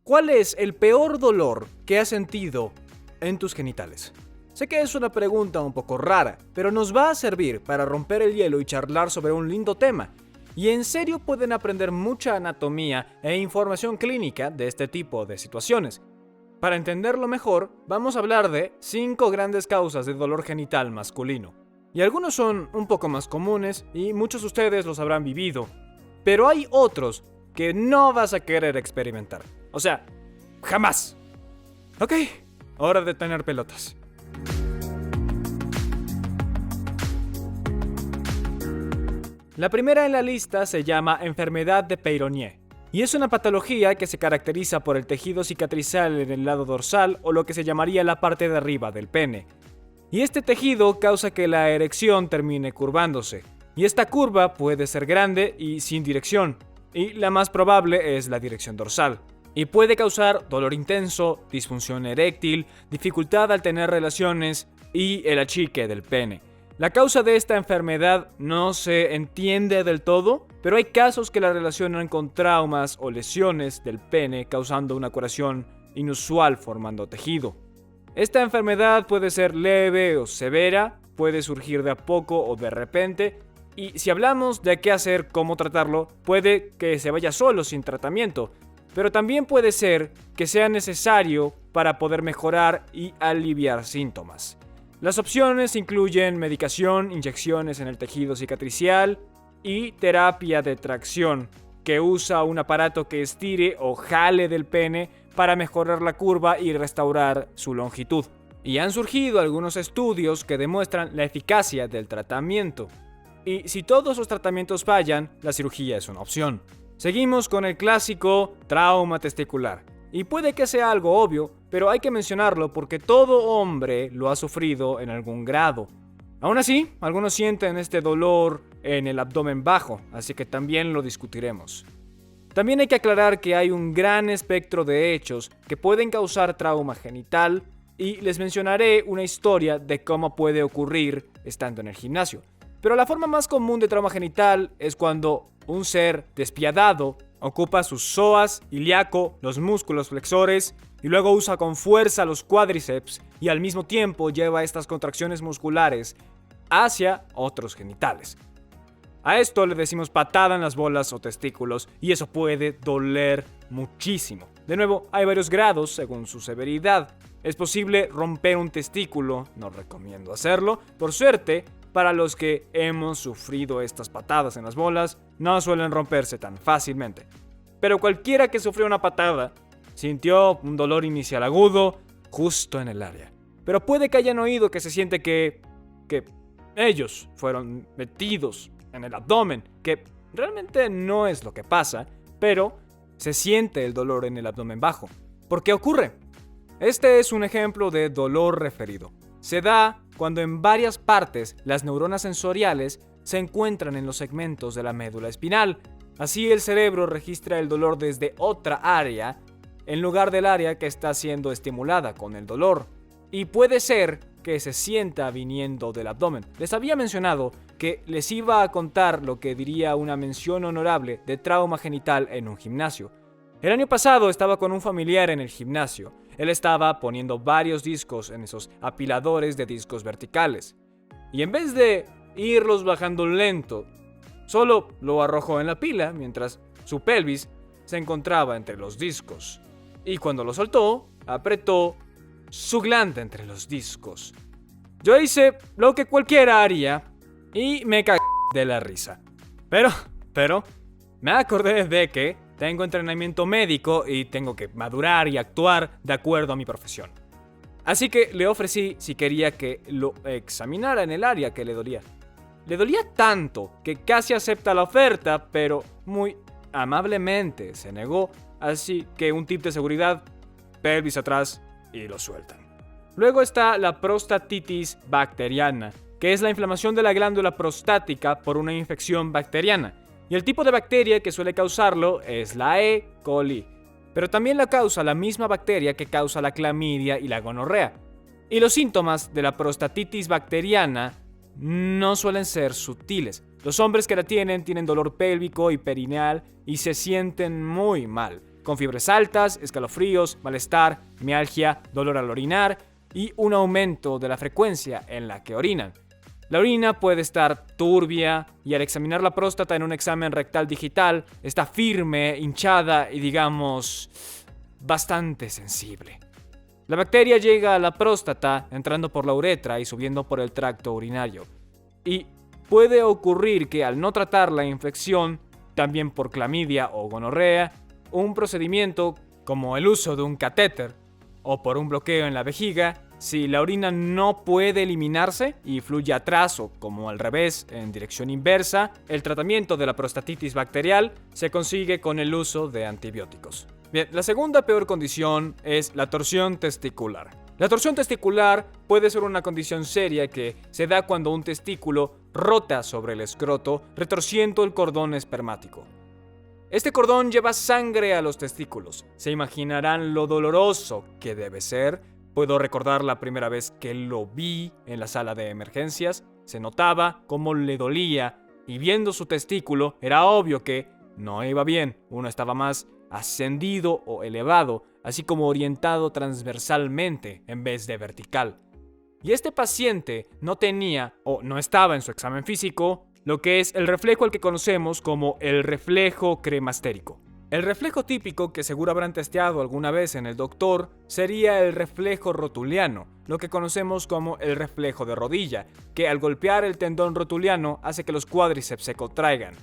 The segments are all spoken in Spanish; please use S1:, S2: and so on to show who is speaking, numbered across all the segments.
S1: ¿Cuál es el peor dolor que has sentido en tus genitales? Sé que es una pregunta un poco rara, pero nos va a servir para romper el hielo y charlar sobre un lindo tema. Y en serio pueden aprender mucha anatomía e información clínica de este tipo de situaciones. Para entenderlo mejor, vamos a hablar de 5 grandes causas de dolor genital masculino. Y algunos son un poco más comunes y muchos de ustedes los habrán vivido. Pero hay otros que no vas a querer experimentar. O sea, jamás. Ok, hora de tener pelotas. La primera en la lista se llama enfermedad de Peyronie y es una patología que se caracteriza por el tejido cicatrizal en el lado dorsal o lo que se llamaría la parte de arriba del pene. Y este tejido causa que la erección termine curvándose. Y esta curva puede ser grande y sin dirección, y la más probable es la dirección dorsal. Y puede causar dolor intenso, disfunción eréctil, dificultad al tener relaciones y el achique del pene. La causa de esta enfermedad no se entiende del todo, pero hay casos que la relacionan con traumas o lesiones del pene causando una curación inusual formando tejido. Esta enfermedad puede ser leve o severa, puede surgir de a poco o de repente, y si hablamos de qué hacer, cómo tratarlo, puede que se vaya solo sin tratamiento, pero también puede ser que sea necesario para poder mejorar y aliviar síntomas. Las opciones incluyen medicación, inyecciones en el tejido cicatricial y terapia de tracción, que usa un aparato que estire o jale del pene para mejorar la curva y restaurar su longitud. Y han surgido algunos estudios que demuestran la eficacia del tratamiento. Y si todos los tratamientos fallan, la cirugía es una opción. Seguimos con el clásico trauma testicular. Y puede que sea algo obvio, pero hay que mencionarlo porque todo hombre lo ha sufrido en algún grado. Aún así, algunos sienten este dolor en el abdomen bajo, así que también lo discutiremos. También hay que aclarar que hay un gran espectro de hechos que pueden causar trauma genital y les mencionaré una historia de cómo puede ocurrir estando en el gimnasio. Pero la forma más común de trauma genital es cuando un ser despiadado ocupa sus psoas, ilíaco, los músculos flexores y luego usa con fuerza los cuádriceps y al mismo tiempo lleva estas contracciones musculares hacia otros genitales. A esto le decimos patada en las bolas o testículos y eso puede doler muchísimo. De nuevo, hay varios grados según su severidad. Es posible romper un testículo, no recomiendo hacerlo. Por suerte, para los que hemos sufrido estas patadas en las bolas, no suelen romperse tan fácilmente. Pero cualquiera que sufrió una patada sintió un dolor inicial agudo justo en el área. Pero puede que hayan oído que se siente que ellos fueron metidos en el abdomen, que realmente no es lo que pasa, pero se siente el dolor en el abdomen bajo. ¿Por qué ocurre? Este es un ejemplo de dolor referido. Se da cuando en varias partes las neuronas sensoriales se encuentran en los segmentos de la médula espinal. Así el cerebro registra el dolor desde otra área en lugar del área que está siendo estimulada con el dolor. Y puede ser que se sienta viniendo del abdomen. Les había mencionado que les iba a contar lo que diría una mención honorable de trauma genital en un gimnasio. El año pasado estaba con un familiar en el gimnasio. Él estaba poniendo varios discos en esos apiladores de discos verticales. Y en vez de irlos bajando lento, solo lo arrojó en la pila mientras su pelvis se encontraba entre los discos. Y cuando lo soltó, apretó su glande entre los discos. Yo hice lo que cualquiera haría y me cagué de la risa. Pero, me acordé de que tengo entrenamiento médico y tengo que madurar y actuar de acuerdo a mi profesión. Así que le ofrecí si quería que lo examinara en el área que le dolía. Le dolía tanto que casi acepta la oferta, pero muy amablemente se negó. Así que un tip de seguridad, pelvis atrás y lo sueltan. Luego está la prostatitis bacteriana, que es la inflamación de la glándula prostática por una infección bacteriana. Y el tipo de bacteria que suele causarlo es la E. coli. Pero también la causa la misma bacteria que causa la clamidia y la gonorrea. Y los síntomas de la prostatitis bacteriana no suelen ser sutiles. Los hombres que la tienen dolor pélvico y perineal y se sienten muy mal. con fiebres altas, escalofríos, malestar, mialgia, dolor al orinar y un aumento de la frecuencia en la que orinan. La orina puede estar turbia y al examinar la próstata en un examen rectal digital está firme, hinchada y digamos bastante sensible. La bacteria llega a la próstata entrando por la uretra y subiendo por el tracto urinario. Y puede ocurrir que al no tratar la infección, también por clamidia o gonorrea, un procedimiento como el uso de un catéter o por un bloqueo en la vejiga, si la orina no puede eliminarse y fluye atrás o como al revés en dirección inversa, el tratamiento de la prostatitis bacterial se consigue con el uso de antibióticos. Bien, la segunda peor condición es la torsión testicular. La torsión testicular puede ser una condición seria que se da cuando un testículo rota sobre el escroto, retorciendo el cordón espermático. Este cordón lleva sangre a los testículos. Se imaginarán lo doloroso que debe ser. Puedo recordar la primera vez que lo vi en la sala de emergencias. Se notaba cómo le dolía y viendo su testículo era obvio que no iba bien. Uno estaba más ascendido o elevado, así como orientado transversalmente en vez de vertical. Y este paciente no tenía o no estaba en su examen físico lo que es el reflejo al que conocemos como el reflejo cremastérico. El reflejo típico que seguro habrán testeado alguna vez en el doctor sería el reflejo rotuliano, lo que conocemos como el reflejo de rodilla, que al golpear el tendón rotuliano hace que los cuádriceps se contraigan.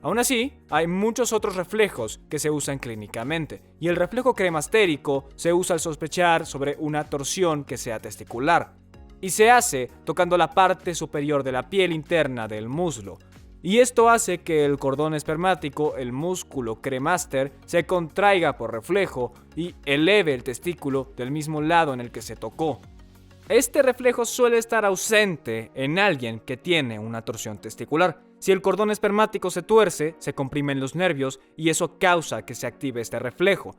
S1: Aún así, hay muchos otros reflejos que se usan clínicamente, y el reflejo cremastérico se usa al sospechar sobre una torsión que sea testicular, y se hace tocando la parte superior de la piel interna del muslo. Y esto hace que el cordón espermático, el músculo cremaster, se contraiga por reflejo y eleve el testículo del mismo lado en el que se tocó. Este reflejo suele estar ausente en alguien que tiene una torsión testicular. Si el cordón espermático se tuerce, se comprimen los nervios y eso causa que se active este reflejo.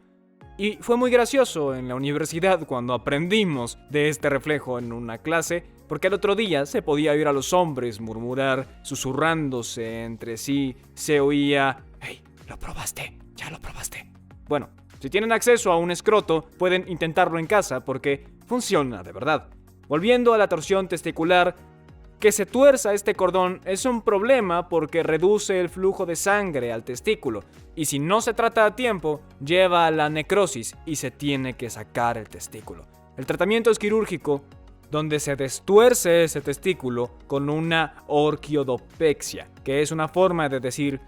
S1: Y fue muy gracioso en la universidad cuando aprendimos de este reflejo en una clase, porque al otro día se podía oír a los hombres murmurar, susurrándose entre sí, se oía: «Hey, ¿lo probaste? ¿Ya lo probaste?». Bueno, si tienen acceso a un escroto, pueden intentarlo en casa porque funciona de verdad. Volviendo a la torsión testicular, que se tuerza este cordón es un problema porque reduce el flujo de sangre al testículo y si no se trata a tiempo, lleva a la necrosis y se tiene que sacar el testículo. El tratamiento es quirúrgico, donde se destuerce ese testículo con una orquiodopexia, que es una forma de decir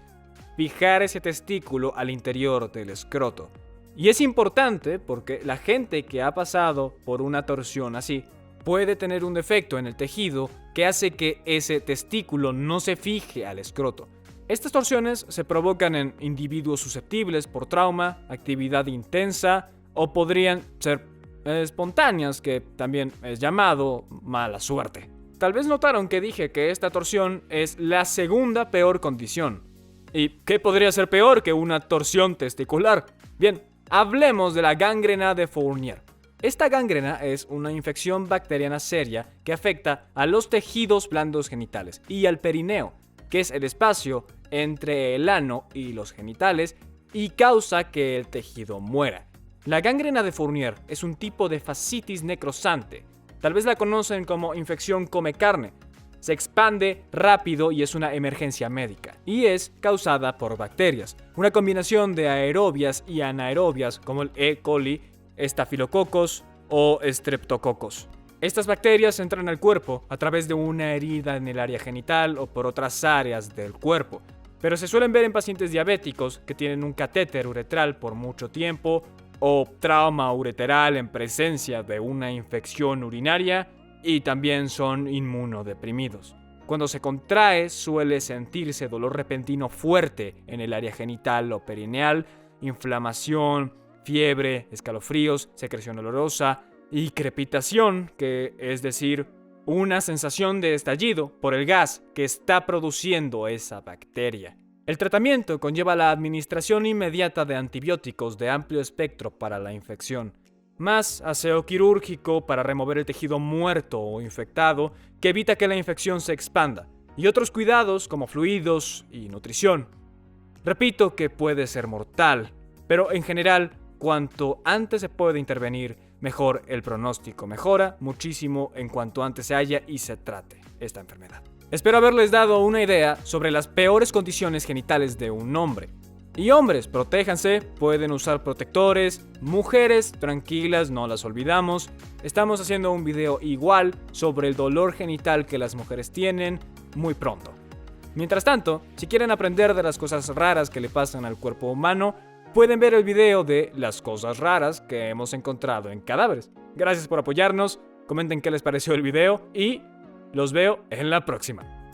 S1: fijar ese testículo al interior del escroto. Y es importante porque la gente que ha pasado por una torsión así puede tener un defecto en el tejido que hace que ese testículo no se fije al escroto. Estas torsiones se provocan en individuos susceptibles por trauma, actividad intensa o podrían ser espontáneas, que también es llamado mala suerte. Tal vez notaron que dije que esta torsión es la segunda peor condición. ¿Y qué podría ser peor que una torsión testicular? Bien, hablemos de la gangrena de Fournier. Esta gangrena es una infección bacteriana seria que afecta a los tejidos blandos genitales y al perineo, que es el espacio entre el ano y los genitales, y causa que el tejido muera. La gangrena de Fournier es un tipo de fascitis necrosante. Tal vez la conocen como infección come carne. Se expande rápido y es una emergencia médica. Y es causada por bacterias. Una combinación de aerobias y anaerobias como el E. coli, estafilococos o streptococos. Estas bacterias entran al cuerpo a través de una herida en el área genital o por otras áreas del cuerpo. Pero se suelen ver en pacientes diabéticos que tienen un catéter uretral por mucho tiempo o trauma ureteral en presencia de una infección urinaria y también son inmunodeprimidos. Cuando se contrae suele sentirse dolor repentino fuerte en el área genital o perineal, inflamación, fiebre, escalofríos, secreción olorosa y crepitación, que es decir, una sensación de estallido por el gas que está produciendo esa bacteria. El tratamiento conlleva la administración inmediata de antibióticos de amplio espectro para la infección, más aseo quirúrgico para remover el tejido muerto o infectado que evita que la infección se expanda, y otros cuidados como fluidos y nutrición. Repito que puede ser mortal, Pero en general, cuanto antes se puede intervenir, mejor el pronóstico mejora muchísimo en cuanto antes se haya y se trate esta enfermedad. Espero haberles dado una idea sobre las peores condiciones genitales de un hombre. Y hombres, protéjanse, pueden usar protectores. Mujeres, tranquilas, no las olvidamos. Estamos haciendo un video igual sobre el dolor genital que las mujeres tienen muy pronto. Mientras tanto, si quieren aprender de las cosas raras que le pasan al cuerpo humano, pueden ver el video de las cosas raras que hemos encontrado en cadáveres. Gracias por apoyarnos, comenten qué les pareció el video y los veo en la próxima.